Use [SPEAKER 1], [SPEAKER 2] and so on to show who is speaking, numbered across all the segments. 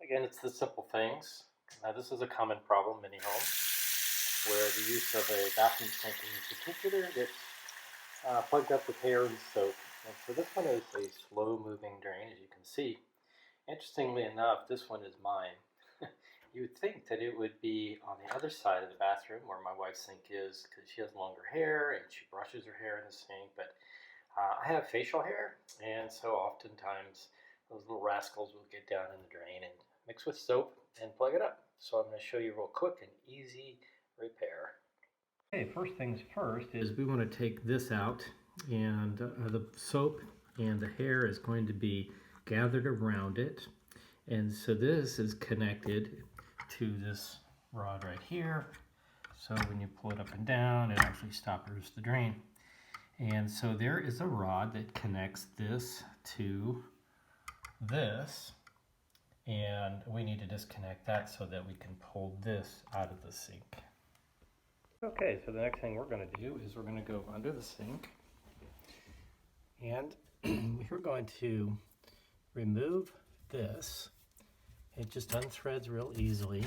[SPEAKER 1] Again, it's the simple things. This is a common problem in many homes where the use of a bathroom sink in particular gets plugged up with hair and soap. And so this one is a slow-moving drain, as you can see. Interestingly enough, this one is mine. You would think that it would be on the other side of the bathroom where my wife's sink is because she has longer hair and she brushes her hair in the sink, but I have facial hair, and so oftentimes those little rascals will get down in the drain and mix with soap and plug it up. So I'm going to show you real quick and easy repair. Okay, first things first is we want to take this out, and the soap and the hair is going to be gathered around it. And so this is connected to this rod right here. So when you pull it up and down, it actually stoppers the drain. And so there is a rod that connects this to this, and we need to disconnect that so that we can pull this out of the sink. Okay, so the next thing we're going to do is we're going to go under the sink, and we're going to remove this. It just unthreads real easily.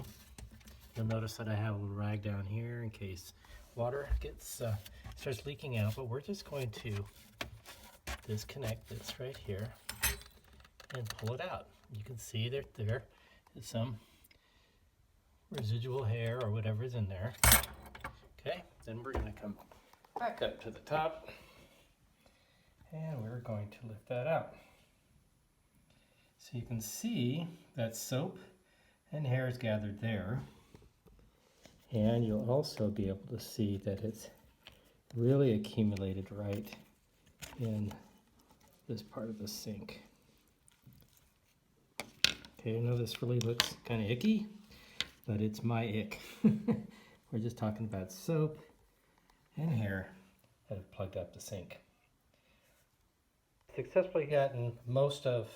[SPEAKER 1] You'll notice that I have a little rag down here in case water starts leaking out, but we're just going to disconnect this right here and pull it out. You can see that there is some residual hair or whatever's in there. Okay, then we're going to come back up to the top and we're going to lift that out. So you can see that soap and hair is gathered there. And you'll also be able to see that it's really accumulated right in this part of the sink. Okay, I know this really looks kind of icky, but it's my ick. We're just talking about soap and hair that have plugged up the sink. Successfully gotten most of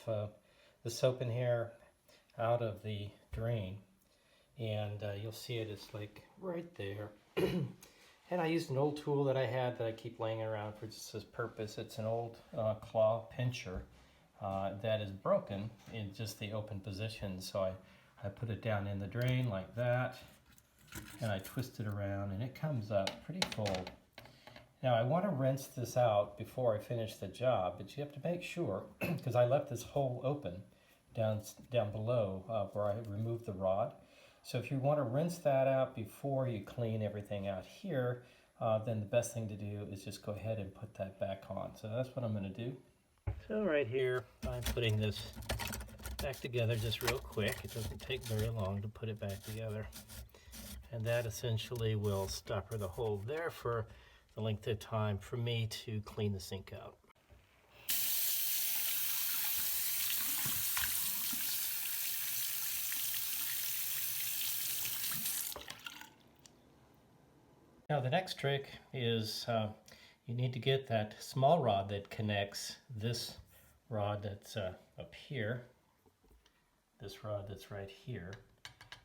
[SPEAKER 1] the soap and hair out of the drain. And you'll see it is like right there. And I used an old tool that I had that I keep laying around for just this purpose. It's an old claw pincher that is broken in just the open position. So I put it down in the drain like that, and I twist it around and it comes up pretty full. Now I want to rinse this out before I finish the job, but you have to make sure, because I left this hole open down below where I removed the rod. So if you want to rinse that out before you clean everything out here, then the best thing to do is just go ahead and put that back on. So that's what I'm going to do. So right here, I'm putting this back together just real quick. It doesn't take very long to put it back together. And that essentially will stopper the hole there for the length of time for me to clean the sink out. Now the next trick is you need to get that small rod that connects this rod that's up here, this rod that's right here.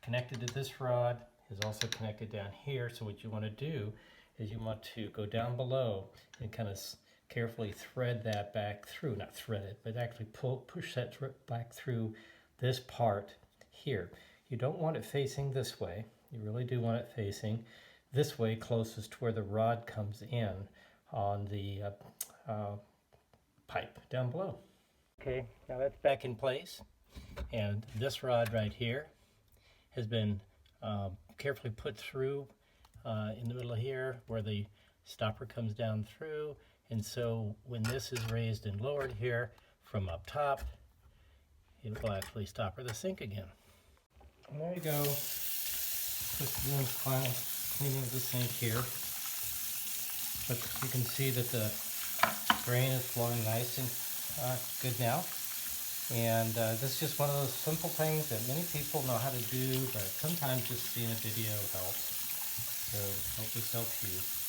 [SPEAKER 1] Connected to this rod is also connected down here. So what you want to do is you want to go down below and kind of carefully thread that back through, not thread it, but actually push that back through this part here. You don't want it facing this way. You really do want it facing this way, closest to where the rod comes in on the pipe down below. Okay, now that's back in place, and this rod right here has been carefully put through in the middle here where the stopper comes down through, and so when this is raised and lowered here from up top, it will actually stopper the sink again. And there you go. Just doing cleaning of the sink here, but you can see that the drain is flowing nice and good now. And this is just one of those simple things that many people know how to do, but sometimes just seeing a video helps. So hope this helps you.